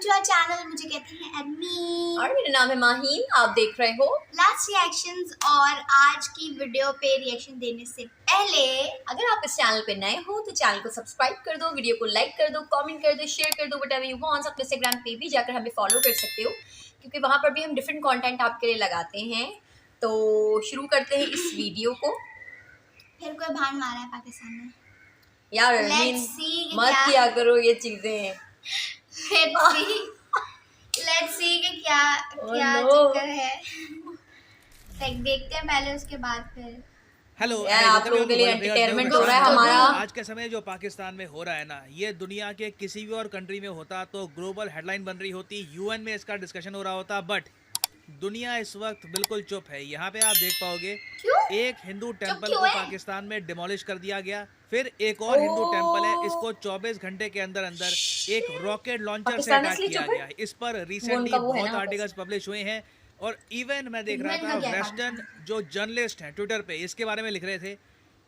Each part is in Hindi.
To our channel. मुझे कहते हैं एडमी और मेरा नाम है माहीन। आप देख रहे हो लास्ट रिएक्शंस। और आज की वीडियो पे रिएक्शन देने से पहले अगर आप इस चैनल पे नए हो तो चैनल को सब्सक्राइब कर दो, वीडियो को लाइक कर दो, कमेंट कर दो, शेयर कर दो, व्हाटएवर यू वांट। आप इंस्टाग्राम पे भी जाकर हमें फॉलो कर सकते हो क्योंकि वहाँ पर भी हम डिफरेंट कंटेंट आपके लिए लगाते हैं। तो शुरू करते हैं इस वीडियो को। फिर कोई भान मारा है पाकिस्तान में यार Let's see कि मत क्या- किया करो ये चीजें। लेट्स सी कि क्या Oh क्या no. चक्कर है। देखते हैं पहले, उसके बाद फिर हेलो यार आप लोगों के लिए एंटरटेनमेंट हो रहा है हमारा। आज के समय जो पाकिस्तान में हो रहा है ना, ये दुनिया के किसी भी और कंट्री में होता तो ग्लोबल हेडलाइन बन रही होती, यूएन में इसका डिस्कशन हो रहा होता, बट दुनिया इस वक्त बिल्कुल चुप है। यहाँ पे आप देख पाओगे एक हिंदू टेम्पल को पाकिस्तान में डिमोलिश कर दिया गया, फिर एक और हिंदू टेम्पल है, इसको 24 घंटे के अंदर अंदर एक रॉकेट लॉन्चर से अटैक किया गया है। इस पर रिसेंटली बहुत आर्टिकल्स पब्लिश हुए हैं और इवन मैं देख रहा था वेस्टर्न जो जर्नलिस्ट हैं ट्विटर पे इसके बारे में लिख रहे थे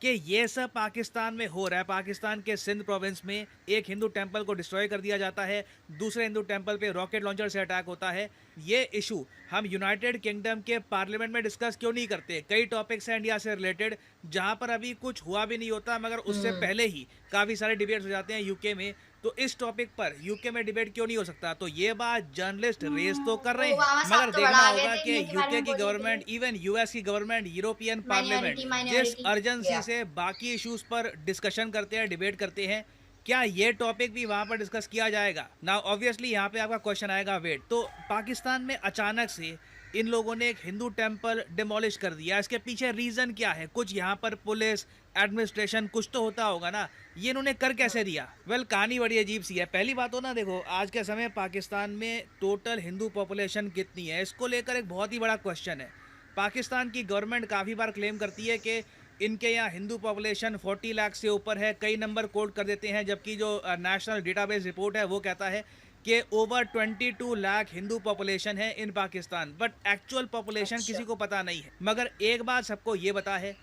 कि ये सब पाकिस्तान में हो रहा है। पाकिस्तान के सिंध प्रोविंस में एक हिंदू टेंपल को डिस्ट्रॉय कर दिया जाता है, दूसरे हिंदू टेंपल पे रॉकेट लॉन्चर से अटैक होता है। ये इशू हम यूनाइटेड किंगडम के पार्लियामेंट में डिस्कस क्यों नहीं करते? कई टॉपिक्स हैं इंडिया से रिलेटेड जहां पर अभी कुछ हुआ भी नहीं होता, मगर उससे पहले ही काफ़ी सारे डिबेट्स हो जाते हैं यूके में। तो इस टॉपिक पर यूके में डिबेट क्यों नहीं हो सकता? तो ये बात जर्नलिस्ट रेस तो कर रहे हैं, मगर देखना होगा कि यूके की गवर्नमेंट, इवन यूएस की गवर्नमेंट, यूरोपियन पार्लियामेंट जिस अर्जेंसी से बाकी इश्यूज पर डिस्कशन करते हैं, डिबेट करते हैं, क्या ये टॉपिक भी वहां पर डिस्कस किया जाएगा? नाउ ऑब्वियसली यहाँ पे आपका क्वेश्चन आएगा, वेट, तो पाकिस्तान में अचानक से इन लोगों ने एक हिंदू टेंपल डिमोलिश कर दिया, इसके पीछे रीजन क्या है? कुछ यहाँ पर पुलिस एडमिनिस्ट्रेशन कुछ तो होता होगा ना, ये इन्होंने कर कैसे दिया? वेल, कहानी बड़ी अजीब सी है। पहली बात हो ना, देखो आज के समय पाकिस्तान में टोटल हिंदू पॉपुलेशन कितनी है, इसको लेकर एक बहुत ही बड़ा क्वेश्चन है। पाकिस्तान की गवर्नमेंट काफ़ी बार क्लेम करती है कि इनके यहाँ हिंदू पॉपुलेशन 40 लाख से ऊपर है, कई नंबर कोट कर देते हैं, जबकि जो नेशनल डेटाबेस रिपोर्ट है वो कहता है कि ओवर 22 लाख हिंदू पॉपुलेशन है इन पाकिस्तान। बट एक्चुअल पॉपुलेशन किसी को पता नहीं है। मगर एक बात सबको ये पता है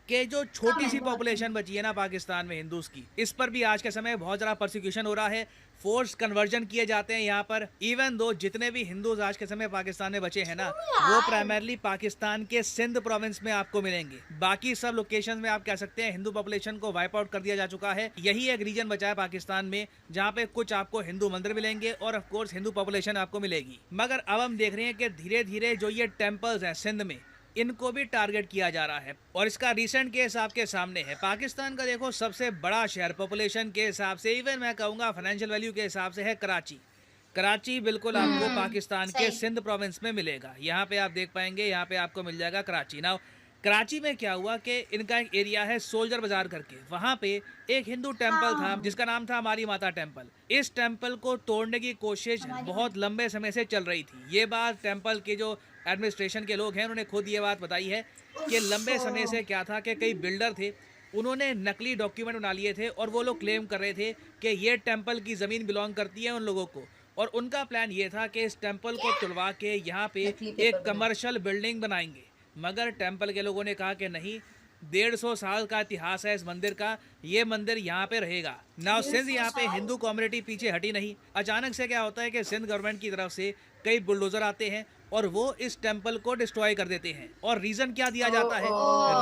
कि जो छोटी सी पॉपुलेशन बची है ना पाकिस्तान में हिंदूज की, इस पर भी आज के समय बहुत ज़्यादा परसिक्यूशन हो रहा है, फोर्स कन्वर्जन किए जाते हैं यहाँ पर। इवन दो जितने भी हिंदूज आज के समय पाकिस्तान में बचे हैं ना, वो प्राइमरली पाकिस्तान के सिंध प्रोविंस में आपको मिलेंगे। बाकी सब लोकेशन में आप कह सकते हैं हिंदू पॉपुलेशन को वाइप आउट कर दिया जा चुका है। यही एक रीजन बचा है पाकिस्तान में जहाँ पे कुछ आपको हिंदू मंदिर मिलेंगे और ऑफ कोर्स हिंदू पॉपुलेशन आपको मिलेगी। मगर अब हम देख रहे हैं कि धीरे धीरे जो ये टेम्पल्स हैं सिंध में, इनको भी टारगेट किया जा रहा है। और इसका रिसेंट केस आपके सामने है। पाकिस्तान का देखो सबसे बड़ा शहर पॉपुलेशन के हिसाब से, इवन मैं कहूँगा फाइनेंशियल वैल्यू के हिसाब से, है कराची। कराची बिल्कुल आपको पाकिस्तान के सिंध प्रोविंस में मिलेगा। यहाँ पे आप देख पाएंगे, यहाँ पे आपको मिल जाएगा कराची। नाउ कराची में क्या हुआ कि इनका एक एरिया है सोल्जर बाजार करके, वहाँ पे एक हिंदू टेंपल था जिसका नाम था हमारी माता टेंपल। इस टेंपल को तोड़ने की कोशिश बहुत लंबे समय से चल रही थी। ये बात टेंपल के जो एडमिनिस्ट्रेशन के लोग हैं उन्होंने खुद ये बात बताई है कि लंबे समय से क्या था कि कई बिल्डर थे, उन्होंने नकली डॉक्यूमेंट बना लिए थे और वो लोग क्लेम कर रहे थे कि ये टेंपल की ज़मीन बिलोंग करती है उन लोगों को। और उनका प्लान ये था कि इस टेंपल को तुड़वा के यहाँ पे एक कमर्शियल बिल्डिंग बनाएंगे। मगर टेंपल के लोगों ने कहा कि नहीं, 150 साल का इतिहास है इस मंदिर का, ये मंदिर यहाँ पे रहेगा। नाउ सिंध यहाँ पे हिंदू कम्युनिटी पीछे हटी नहीं। अचानक से क्या होता है कि सिंध गवर्नमेंट की तरफ से कई बुलडोजर आते हैं और वो इस टेंपल को डिस्ट्रॉय कर देते हैं। और रीज़न क्या दिया जाता है?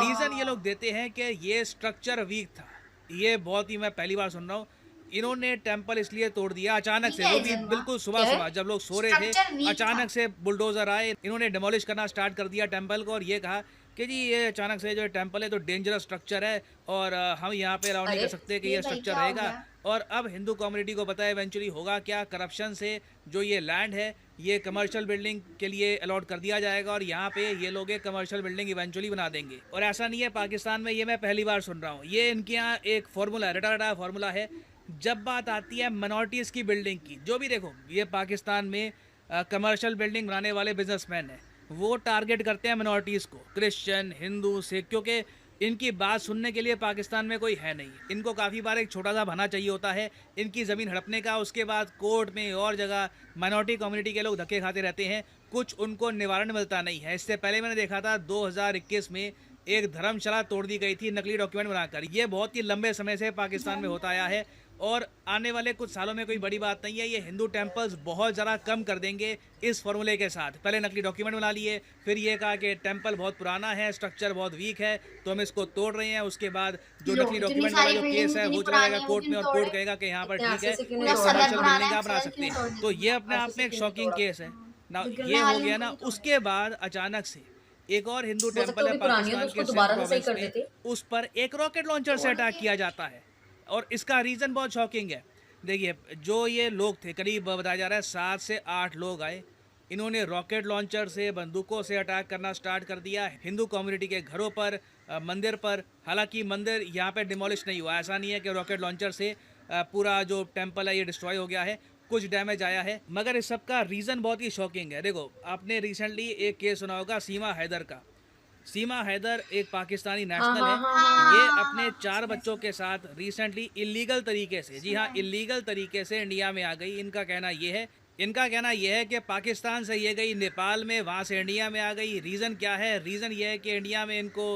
रीज़न ये लोग देते हैं कि ये स्ट्रक्चर वीक था। ये बहुत ही मैं पहली बार सुन रहा हूँ। इन्होंने टेंपल इसलिए तोड़ दिया अचानक से, वो भी बिल्कुल सुबह सुबह जब लोग सो रहे थे, अचानक से बुलडोजर आए, इन्होंने डिमोलिश करना स्टार्ट कर दिया टेंपल को। और ये कहा कि जी ये अचानक से जो टेंपल है तो डेंजरस स्ट्रक्चर है और हम यहाँ पे अलाउ नहीं कर सकते कि ये स्ट्रक्चर रहेगा। और अब हिंदू कम्युनिटी को पता है इवेंचुअली होगा क्या, करप्शन से जो ये लैंड है ये कमर्शियल बिल्डिंग के लिए अलॉट कर दिया जाएगा और यहाँ पे ये लोग एक कमर्शियल बिल्डिंग इवेंचुअली बना देंगे। और ऐसा नहीं है पाकिस्तान में, ये मैं पहली बार सुन रहा हूँ। ये इनके यहाँ एक फॉर्मूला, रटा रटा फॉर्मूला है। जब बात आती है माइनॉरिटीज़ की बिल्डिंग की, जो भी देखो ये पाकिस्तान में कमर्शियल बिल्डिंग बनाने वाले बिजनेसमैन हैं, वो टारगेट करते हैं माइनॉरिटीज़ को, क्रिश्चियन, हिंदू, सिख, क्योंकि इनकी बात सुनने के लिए पाकिस्तान में कोई है नहीं। इनको काफ़ी बार एक छोटा सा बहाना चाहिए होता है इनकी ज़मीन हड़पने का, उसके बाद कोर्ट में और जगह माइनॉरिटी कम्युनिटी के लोग धक्के खाते रहते हैं, कुछ उनको निवारण मिलता नहीं है। इससे पहले मैंने देखा था 2021 में एक धर्मशाला तोड़ दी गई थी नकली डॉक्यूमेंट बनाकर। ये बहुत ही लंबे समय से पाकिस्तान में होता आया है और आने वाले कुछ सालों में कोई बड़ी बात नहीं है, ये हिंदू टेम्पल्स बहुत ज़्यादा कम कर देंगे इस फॉर्मूले के साथ। पहले नकली डॉक्यूमेंट बना लिए, फिर ये कहा कि टेम्पल बहुत पुराना है, स्ट्रक्चर बहुत वीक है, तो हम इसको तोड़ रहे हैं। उसके बाद जो नकली डॉक्यूमेंट वाला जो केस है वो चला जाएगा कोर्ट में, और कोर्ट कहेगा कि यहाँ पर ठीक है, कमर्शियल बिल्डिंग आप बना सकते हैं। तो ये अपने आप में एक शॉकिंग केस है ना। ये हो गया ना, उसके बाद अचानक से एक और हिंदू टेम्पल है पाकिस्तान के सिंध प्रोविंस में, उस पर एक रॉकेट लॉन्चर से अटैक किया जाता है, और इसका रीज़न बहुत शॉकिंग है। देखिए, जो ये लोग थे, करीब बताया जा रहा है 7 से 8 लोग आए, इन्होंने रॉकेट लॉन्चर से, बंदूकों से अटैक करना स्टार्ट कर दिया हिंदू कम्युनिटी के घरों पर, मंदिर पर। हालांकि मंदिर यहाँ पे डिमोलिश नहीं हुआ, ऐसा नहीं है कि रॉकेट लॉन्चर से पूरा जो टेम्पल है ये डिस्ट्रॉय हो गया है, कुछ डैमेज आया है, मगर इस सब का रीज़न बहुत ही शॉकिंग है। देखो, आपने रिसेंटली एक केस सुना होगा सीमा हैदर का। सीमा हैदर एक पाकिस्तानी नेशनल है, ये अपने 4 बच्चों के साथ रिसेंटली इलीगल तरीके से, जी हाँ, इलीगल तरीके से इंडिया में आ गई। इनका कहना ये है कि पाकिस्तान से ये गई नेपाल में, वहाँ से इंडिया में आ गई। रीज़न क्या है? रीज़न ये है कि इंडिया में इनको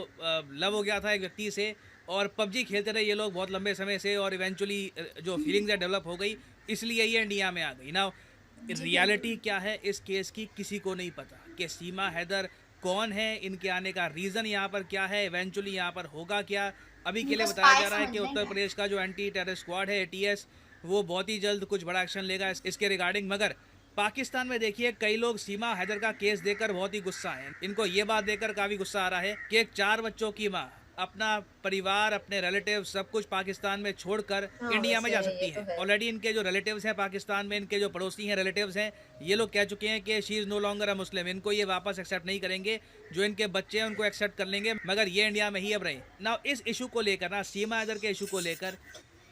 लव हो गया था एक व्यक्ति से, और पबजी खेलते रहे ये लोग बहुत लंबे समय से, और इवेंचुअली जो फीलिंग्स है डेवलप हो गई, इसलिए ये इंडिया में आ गई। ना रियलिटी क्या है इस केस की किसी को नहीं पता कि सीमा हैदर कौन है, इनके आने का रीज़न यहाँ पर क्या है, इवेंचुअली यहाँ पर होगा क्या। अभी के लिए बताया जा रहा है कि उत्तर प्रदेश का जो एंटी टेरर स्क्वाड है ATS, वो बहुत ही जल्द कुछ बड़ा एक्शन लेगा इसके रिगार्डिंग। मगर पाकिस्तान में देखिए, कई लोग सीमा हैदर का केस देकर बहुत ही गुस्सा हैं। इनको ये बात देकर काफ़ी गुस्सा आ रहा है कि एक 4 बच्चों की माँ अपना परिवार, अपने रिलेटिव सब कुछ पाकिस्तान में छोड़कर इंडिया में जा सकती है। ऑलरेडी इनके जो रिलेटिव्स हैं पाकिस्तान में, इनके जो पड़ोसी हैं, रिलेटिव्स हैं, ये लोग कह चुके हैं कि she is no longer a Muslim, इनको ये वापस एक्सेप्ट नहीं करेंगे। जो इनके बच्चे हैं उनको एक्सेप्ट कर लेंगे, मगर ये इंडिया में ही अब रहे ना। इस इशू को लेकर ना, सीमा हैदर के इशू को लेकर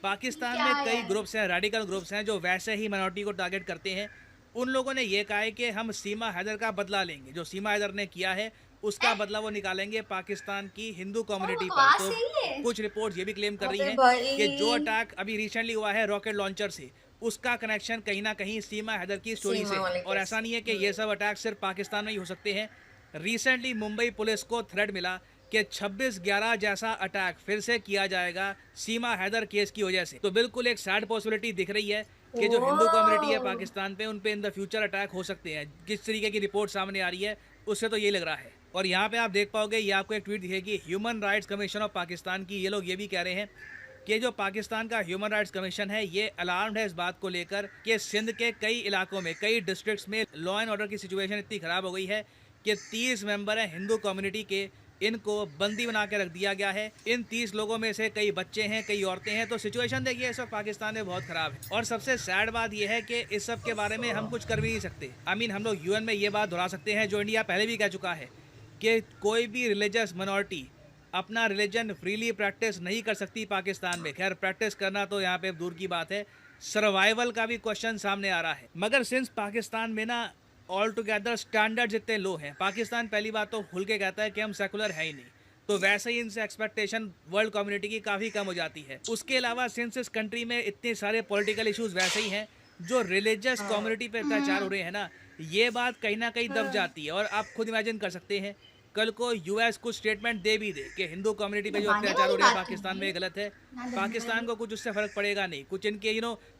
पाकिस्तान में कई ग्रुप्स हैं, रेडिकल ग्रुप्स हैं, जो वैसे ही माइनॉरिटी को टारगेट करते हैं। उन लोगों ने ये कहा है कि हम सीमा हैदर का बदला लेंगे, जो सीमा हैदर ने किया है उसका बदला वो निकालेंगे पाकिस्तान की हिंदू कम्युनिटी पर। तो कुछ रिपोर्ट्स ये भी क्लेम कर रही हैं कि जो अटैक अभी रिसेंटली हुआ है रॉकेट लॉन्चर से, उसका कनेक्शन कहीं ना कहीं सीमा हैदर की स्टोरी से। और ऐसा नहीं है कि ये सब अटैक सिर्फ पाकिस्तान में ही हो सकते हैं। रिसेंटली मुंबई पुलिस को थ्रेट मिला कि 26/11 जैसा अटैक फिर से किया जाएगा सीमा हैदर केस की वजह से। तो बिल्कुल एक सैड पॉसिबिलिटी दिख रही है कि जो हिंदू कम्युनिटी है पाकिस्तान पे, उन पे इन द फ्यूचर अटैक हो सकते हैं। जिस तरीके की रिपोर्ट सामने आ रही है उससे तो ये लग रहा है। और यहाँ पे आप देख पाओगे, ये आपको एक ट्वीट दिखेगी human rights commission of Pakistan की। ये लोग ये भी कह रहे हैं कि जो पाकिस्तान का ह्यूमन राइट्स कमीशन है ये अलार्म्ड है इस बात को लेकर कि सिंध के कई इलाकों में, कई डिस्ट्रिक्ट्स में लॉ एंड ऑर्डर की सिचुएशन इतनी ख़राब हो गई है कि 30 मेंबर हैं हिंदू कम्युनिटी के, इनको बंदी बना के रख दिया गया है। इन 30 लोगों में से कई बच्चे हैं, कई औरतें हैं। तो सिचुएशन देखिए इस वक्त पाकिस्तान में बहुत ख़राब है। और सबसे सैड बात यह है कि इस सब के बारे में हम कुछ कर भी नहीं सकते। हम लोग UN में ये बात दोहरा सकते हैं जो इंडिया पहले भी कह चुका है कि कोई भी रिलीजियस माइनॉरिटी अपना रिलीजन फ्रीली प्रैक्टिस नहीं कर सकती पाकिस्तान में। खैर, प्रैक्टिस करना तो यहाँ पे दूर की बात है, सर्वाइवल का भी क्वेश्चन सामने आ रहा है। मगर सिंस पाकिस्तान में ना ऑल टुगेदर स्टैंडर्ड्स इतने लो हैं, पाकिस्तान पहली बात तो खुल के कहता है कि हम सेकुलर है ही नहीं, तो वैसे ही इनसे एक्सपेक्टेशन वर्ल्ड कम्युनिटी की काफ़ी कम हो जाती है। उसके अलावा सिंस इस कंट्री में इतने सारे पॉलिटिकल इश्यूज वैसे ही हैं, जो रिलीजियस कम्युनिटी पे अत्याचार हो रहे हैं ना, ये बात कहीं ना कहीं दब जाती है। और आप खुद इमेजिन कर सकते हैं, कल को US कुछ स्टेटमेंट दे भी दे कि हिंदू कम्युनिटी पे जो अत्याचार हो रहे हैं पाकिस्तान में गलत है, पाकिस्तान को कुछ उससे फ़र्क पड़ेगा नहीं। कुछ इनके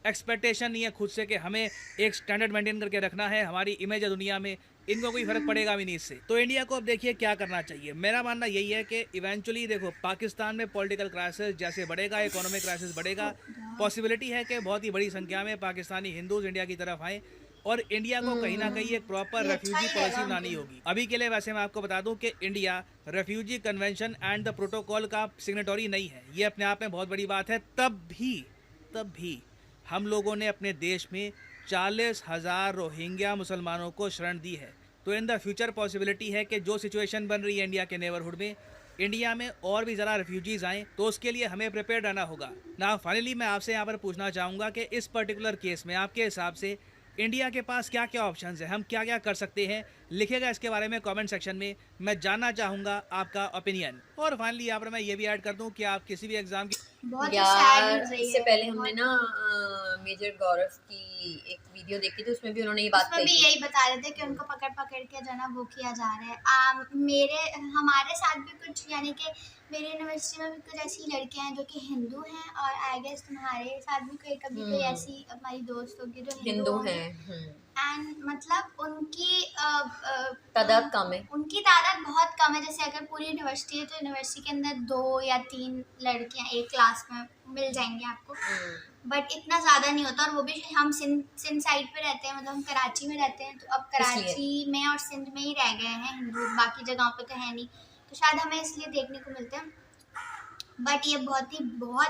एक्सपेक्टेशन नहीं है खुद से कि हमें एक स्टैंडर्ड मेंटेन करके रखना है, हमारी इमेज है दुनिया में, इनको कोई फ़र्क पड़ेगा भी नहीं इससे। तो इंडिया को अब देखिए क्या करना चाहिए। मेरा मानना यही है कि इवेंचुअली देखो, पाकिस्तान में पॉलिटिकल क्राइसिस जैसे बढ़ेगा, इकोनॉमिक क्राइसिस बढ़ेगा, पॉसिबिलिटी है कि बहुत ही बड़ी संख्या में पाकिस्तानी हिंदूज इंडिया की तरफ आएँ और इंडिया को कहीं ना कहीं एक प्रॉपर रेफ्यूजी पॉलिसी बनानी होगी। अभी के लिए वैसे मैं आपको बता दूं कि India refugee convention and the protocol का सिग्नेटरी नहीं है। ये अपने आप में बहुत बड़ी बात है। तब भी हम लोगों ने अपने देश में 40,000 रोहिंग्या मुसलमानों को शरण दी है। तो इन द फ्यूचर पॉसिबिलिटी है कि जो सिचुएशन बन रही है इंडिया के नेबरहुड में, इंडिया में और भी ज़रा रेफ्यूजीज़ आएँ, तो उसके लिए हमें प्रिपेयर रहना होगा ना। फाइनली मैं आपसे यहाँ पर पूछना चाहूँगा कि इस पर्टिकुलर केस में आपके हिसाब से इंडिया के पास क्या क्या ऑप्शंस हैं, हम क्या क्या कर सकते हैं? लिखिएगा इसके बारे में कमेंट सेक्शन में। मैं जानना चाहूँगा आपका ओपिनियन। और फाइनली यहाँ पर मैं ये भी ऐड कर दूँ कि आप किसी भी एग्ज़ाम की बहुत ही सैड यार न्यूज़ रही इससे है। पहले हमने ना मेजर गौरव की एक वीडियो देखी थी, उसमें भी उन्होंने ये बात उसमें कही भी थी। यही बता रहे थे कि उनको पकड़ पकड़ के जो ना वो किया जा रहा है। हमारे साथ भी कुछ, यानी कि मेरे यूनिवर्सिटी में भी कुछ ऐसी लड़कियां हैं जो कि हिंदू हैं, और आई गेस तुम्हारे साथ भी कभी कोई ऐसी हमारी दोस्त होगी जो हिंदू हिंदू होंगी। हैं। एंड मतलब उनकी तादाद कम है। उनकी तादाद बहुत कम है। जैसे अगर पूरी यूनिवर्सिटी है तो यूनिवर्सिटी के अंदर 2 या 3 लड़कियां एक क्लास में मिल जाएंगी आपको, बट इतना ज़्यादा नहीं होता। और वो भी हम सिंध साइड पे रहते हैं, मतलब हम कराची में रहते हैं, तो अब कराची में और सिंध में ही रह गए हैं हिंदू, बाकी जगहों पे तो है नहीं, तो शायद हमें इसलिए देखने को मिलते हैं। बट ये बहुत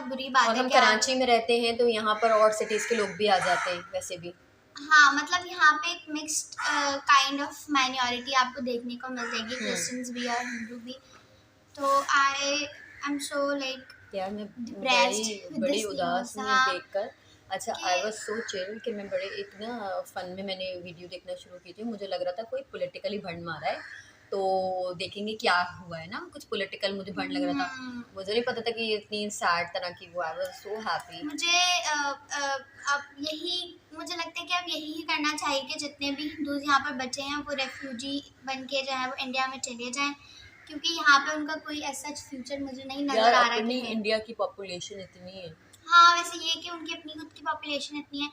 बुरी बात और है हम कि कराची में रहते हैं तो यहाँ पर और सिटीज़ के लोग भी आ जाते हैं वैसे भी। हाँ, मतलब यहाँ पे एक मिक्स्ड काइंड ऑफ माइनॉरिटी आपको देखने को मिल जाएगी, क्रिश्चियंस भी और हिंदू भी। तो आई एम सो लाइक यार मैं depressed with बड़ी this उदास news, हूँ हाँ, देखकर। अच्छा, कि आई वाज सो चिल कि मैं बड़े एक ना फन में मैंने वीडियो देखना शुरू की थी। मुझे लग रहा था कोई पॉलिटिकली भंड मारा है, तो देखेंगे क्या हुआ है ना, कुछ पॉलिटिकल मुझे भंड लग रहा था। मुझे नहीं पता था कि ये इतनी सैड तरह की वो। I was so happy. मुझे अब यही मुझे लगता है कि अब यही करना चाहिए कि जितने भी हिंदू यहाँ पर बचे हैं वो रेफ्यूजी बन के जो है वो इंडिया में चले जाएं, क्योंकि यहाँ पे उनका कोई ऐसा फ्यूचर मुझे नहीं नजर यार आ रहा अपनी है। इंडिया की पॉपुलेशन इतनी है। हाँ, वैसे ये कि उनकी अपनी खुद की पॉपुलेशन इतनी है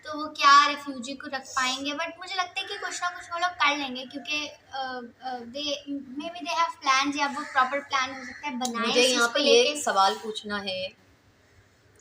तो वो क्या रेफ्यूजी को रख पाएंगे, बट मुझे लगता है कि कुछ ना कुछ वो लोग कर लेंगे, क्योंकि they may be they have plans, या वो प्रॉपर प्लान हो सकता है बनाए मुझे इस यहाँ चीज़ पे को ये लेके। सवाल पूछना है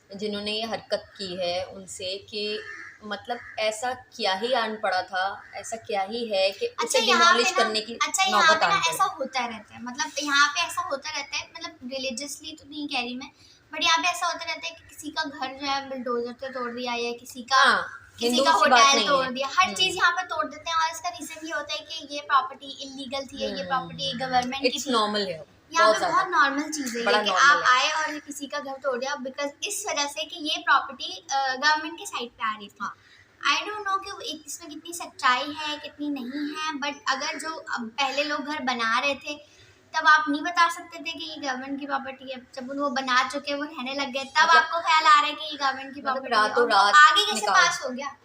जिन्होंने ये हरकत की है उनसे कि मतलब ऐसा क्या ही आन पड़ा था, ऐसा क्या ही है कि अच्छा, उसे यहाँ पे डिमोलिश ना करने की यहाँ नौबत पे ना आन ऐसा पड़ी। होता रहता है, मतलब यहाँ पे ऐसा होता रहता है, मतलब रिलीजियसली तो नहीं कह रही मैं, बट यहाँ पे ऐसा होता रहता है कि किसी का घर जो है बुलडोजर से तोड़ दिया, या किसी का हाँ, किसी का हिंदुओं की बात होटल नहीं तोड़ है। दिया, हर चीज यहाँ पे तोड़ देते हैं। और इसका रीजन ये होता है कि ये प्रॉपर्टी इलीगल थी, ये प्रॉपर्टी गवर्नमेंट की इट्स थी। नॉर्मल है, यहाँ बहुत पे ज़्यादा बहुत नॉर्मल चीज है बड़ा ये कि नॉर्मल आप है। आए और किसी का घर तोड़ दिया, बिकॉज इस वजह से कि ये प्रॉपर्टी गवर्नमेंट के साइड पे आ रही थी। आई डोंट नो कि इसमें कितनी सच्चाई है कितनी नहीं है, बट अगर जो अब पहले लोग घर बना रहे थे तब आप नहीं बता सकते थे कि ये गवर्नमेंट की प्रॉपर्टी है। जब वो बना चुके, वो रहने लग गए, तब मतलब आपको ख्याल आ रहा है कि ये गवर्नमेंट की मतलब प्रॉपर्टी है, रातों और वो रात आगे कैसे निकाल। पास हो गया?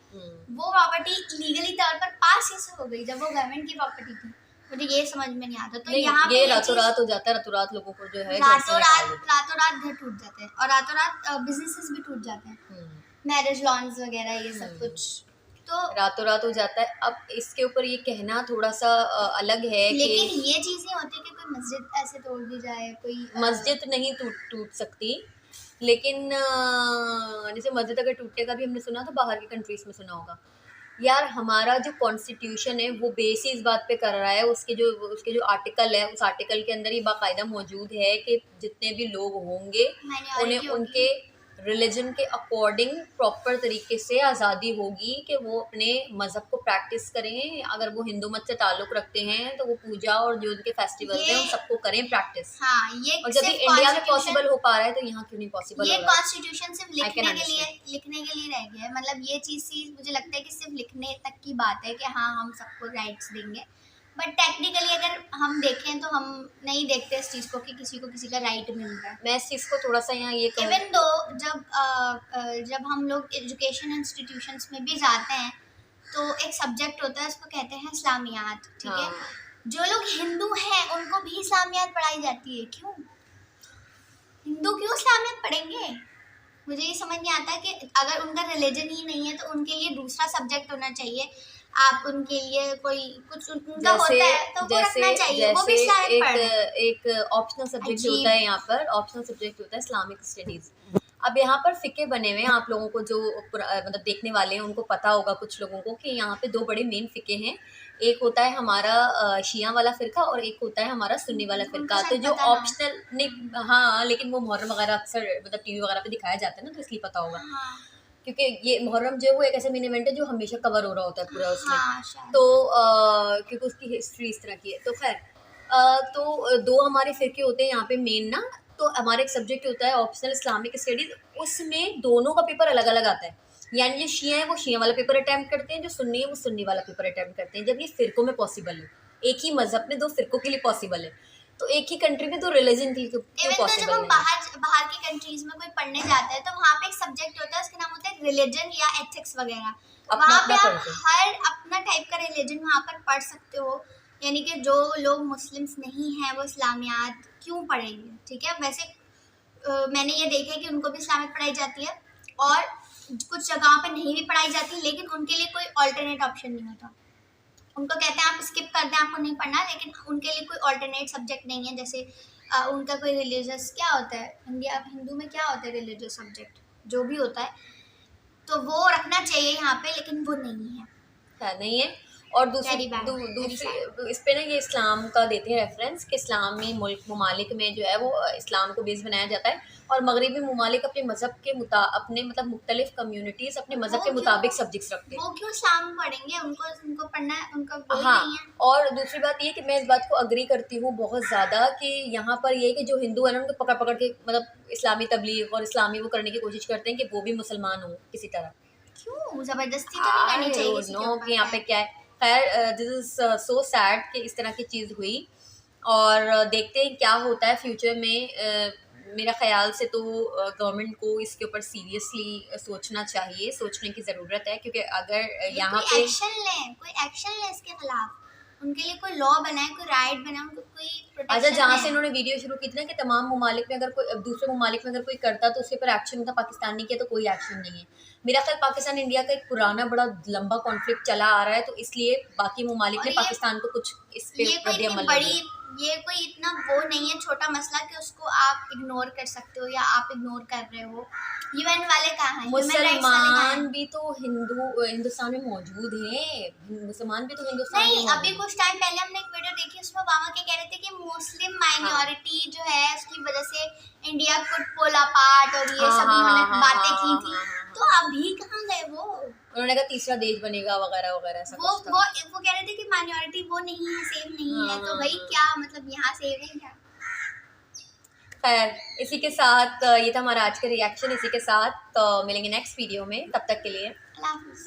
वो प्रॉपर्टी लीगली तौर पर पास कैसे हो गई जब वो गवर्नमेंट की प्रॉपर्टी थी? मुझे ये समझ में नहीं आता। तो नहीं, यहाँ पे ये ये रातों चीज रात हो जाता है, रातों रात लोगों को जो है घर से निकाल देते रातों रात घर टूट जाते हैं, और रातों रात बिजनेसेस भी टूट जाते हैं, हैं। मैरिज लॉन्स वगैरह ये सब कुछ। तो रातों रात हो जाता है। अब इसके ऊपर ये कहना थोड़ा सा अलग है लेकिन कि ये चीज नहीं होती कि कोई मस्जिद ऐसे तोड़ दी जाए, कोई मस्जिद नहीं टूट सकती, लेकिन जैसे मस्जिद अगर टूटने का भी हमने सुना तो बाहर की कंट्रीज में सुना होगा। यार हमारा जो कॉन्स्टिट्यूशन है वो बेस ही इस बात पे कर रहा है, उसके जो आर्टिकल है उस आर्टिकल के अंदर ये बाकायदा मौजूद है कि जितने भी लोग होंगे minority उन्हें होगी। उनके रिलीजन के अकॉर्डिंग प्रॉपर तरीके से आज़ादी होगी कि वो अपने मज़हब को प्रैक्टिस करें। अगर वो हिंदू मत से ताल्लुक़ रखते हैं तो वो पूजा और जो उनके फेस्टिवल्स हैं उन सबको करें प्रैक्टिस। हाँ, ये और जब ये इंडिया में पॉसिबल हो पा रहा है तो यहाँ क्यों नहीं पॉसिबल ये हो रहा है? कॉन्स्टिट्यूशन सिर्फ लिखने के लिए रह गया है। मतलब ये चीज मुझे लगता है कि सिर्फ लिखने तक की बात है कि हाँ हम सबको राइट्स देंगे, बट टेक्निकली अगर हम देखें तो हम नहीं देखते इस चीज़ को कि किसी को किसी का राइट मिल रहा है। मैं इस चीज़ को थोड़ा सा यहाँ ये इवन दो जब हम लोग एजुकेशन इंस्टीट्यूशंस में भी जाते हैं तो एक सब्जेक्ट होता है, उसको कहते हैं इस्लामियात, ठीक है? जो लोग हिंदू हैं उनको भी इस्लामियात पढ़ाई जाती है। क्यों हिंदू क्यों इस्लामियात पढ़ेंगे? मुझे ये समझ नहीं आता कि अगर उनका रिलीजन ही नहीं है तो उनके लिए दूसरा सब्जेक्ट होना चाहिए। आप उनके लिए कोई कुछ उनका होता है तो वो रखना चाहिए, वो भी इस्लामिक पढ़ रहे हैं। एक ऑप्शनल सब्जेक्ट होता है, यहाँ पर ऑप्शनल सब्जेक्ट होता है इस्लामिक स्टडीज़। अब यहाँ पर फ़िके बने हुए हैं, आप लोगों को जो मतलब देखने वाले हैं उनको पता होगा कुछ लोगों को कि यहाँ पे दो बड़े मेन फ़िके हैं। एक होता है हमारा शिया वाला फ़िरका और एक होता है हमारा सुन्नी वाला फ़िरका। तो जो ऑप्शनल नहीं, हाँ, लेकिन वो मुहर्रम वगैरह अक्सर मतलब टीवी वगैरह पे दिखाया जाता है ना, तो इसलिए पता होगा। क्योंकि ये मुहर्रम जो है वो एक ऐसा मेन इवेंट है जो हमेशा कवर हो रहा होता है पूरा उसमें। तो क्योंकि उसकी हिस्ट्री इस तरह की है। तो खैर तो दो हमारे फ़िरके होते हैं यहाँ पे मेन ना। तो हमारा एक सब्जेक्ट होता है ऑप्शनल इस्लामिक स्टडीज़, उसमें दोनों का पेपर अलग अलग आता है। यानी जो शिया है वो शिया वाला पेपर अटैम्प्ट करते हैं, जो सुन्नी है वो सुन्नी वाला पेपर अटैम्प्ट करते हैं, जब ये फ़िरकों में पॉसिबल है। एक ही मजहब में 2 फिरकों के लिए पॉसिबल है, तो एक ही कंट्री में 2 रिलीजन के लिए क्यों इवन तो जब पॉसिबल हम नहीं? बाहर की कंट्रीज में कोई पढ़ने जाता है तो वहाँ पे एक सब्जेक्ट होता है, उसका नाम होता है रिलीजन या एथिक्स वगैरह। अपना वहाँ पे अपना आप पढ़ते हैं। हर अपना टाइप का रिलीजन वहाँ पर पढ़ सकते हो, यानी कि जो लोग मुस्लिम्स नहीं हैं वो इस्लामियात क्यों पढ़ेंगे, ठीक है। वैसे मैंने ये देखा है कि उनको भी इस्लामिक पढ़ाई जाती है और कुछ जगहों पे नहीं भी पढ़ाई जाती, लेकिन उनके लिए कोई ऑल्टरनेट ऑप्शन नहीं होता। उनको कहते हैं आप स्किप कर दें, आपको नहीं पढ़ना, लेकिन उनके लिए कोई ऑल्टरनेट सब्जेक्ट नहीं है। जैसे उनका कोई रिलीजियस क्या होता है, हिंदू में क्या होता है रिलीजियस सब्जेक्ट जो भी होता है, तो वो रखना चाहिए यहाँ पे, लेकिन वो नहीं है। नहीं है। और Very bad, very दूसरी इस पे ना ये इस्लाम का देते हैं रेफरेंस कि इस्लामी मुल्क ममालिक में जो है वो इस्लाम को बेस बनाया जाता है, और मगरबी ममालिक अपने मज़हब के अपने मतलब मुख्तलिफ कम्युनिटीज़ अपने मज़हब के मुताबिक सब्जेक्ट्स रखते हैं। वो क्यों इस्लाम पढ़ेंगे, उनको पढ़ना है, उनका वो हाँ, नहीं है। और दूसरी बात ये कि मैं इस बात को अग्री करती हूँ बहुत ज़्यादा कि यहाँ पर ये है कि जो हिंदू है ना उनको पकड़ पकड़ के मतलब इस्लामी तबलीग और इस्लामी वो करने की कोशिश करते हैं कि वो भी मुसलमान हो किसी तरह। क्यों जबरदस्ती तो नहीं करनी चाहिए किसी के नो ऊपर। कि यहाँ पे क्या है। खैर दिस इज सो सैड कि इस तरह की चीज़ हुई, और देखते हैं क्या होता है फ्यूचर में। मेरा ख्याल से तो गवर्नमेंट को इसके ऊपर सीरियसली सोचना चाहिए, सोचने की ज़रूरत है, क्योंकि अगर यहाँ कोई पे एक्शन लें इसके खिलाफ, उनके लिए कोई लॉ बनाए, कोई राइट बनाए, उनको कोई अच्छा प्रोटेक्शन जहाँ दें। से इन्होंने वीडियो शुरू की थी ना कि तमाम ममालिक में अगर कोई दूसरे ममालिक में अगर कोई करता तो उसके ऊपर एक्शन होता, पाकिस्तान ने किया तो कोई एक्शन नहीं है। मेरा ख्याल पाकिस्तान इंडिया का एक पुराना बड़ा लंबा कॉन्फ्लिक्ट चला आ रहा है, तो इसलिए बाकी ममालिक और ने ये- पाकिस्तान को कुछ इस पे ये कोई रद्द इतनी अमल बड़ी, नहीं दिया। ये कोई इतना वो नहीं है छोटा मसला कि उसको आप इग्नोर कर सकते हो या आप इग्नोर कर रहे हो। यूएन वाले कहाँ हैं, ह्यूमन राइट्स वाले कहाँ मुसलमान हैं? भी तो हिंदुस्तान में मौजूद हैं, मुसलमान भी तो हिंदुस्तान में नहीं, अभी मौजूद कुछ टाइम पहले हमने एक वीडियो देखी, उसमें ओबामा के कह रहे थे कि मुस्लिम माइनॉरिटी जो है उसकी वजह से इंडिया कुड पुल अपार्ट और ये सब उन्होंने बातें की थी। तो अभी कहाँ गए वो? उन्होंने कहा तीसरा देश बनेगा वगैरह वगैरह ऐसा वो कुछ था। वो कह रहे थे कि माइनॉरिटी वो नहीं है, सेफ नहीं है, तो भाई क्या मतलब यहाँ सेफ है क्या? खैर इसी के साथ ये था हमारा आज का रिएक्शन। इसी के साथ मिलेंगे नेक्स्ट वीडियो में, तब तक के लिए अल्लाह हाफिज़।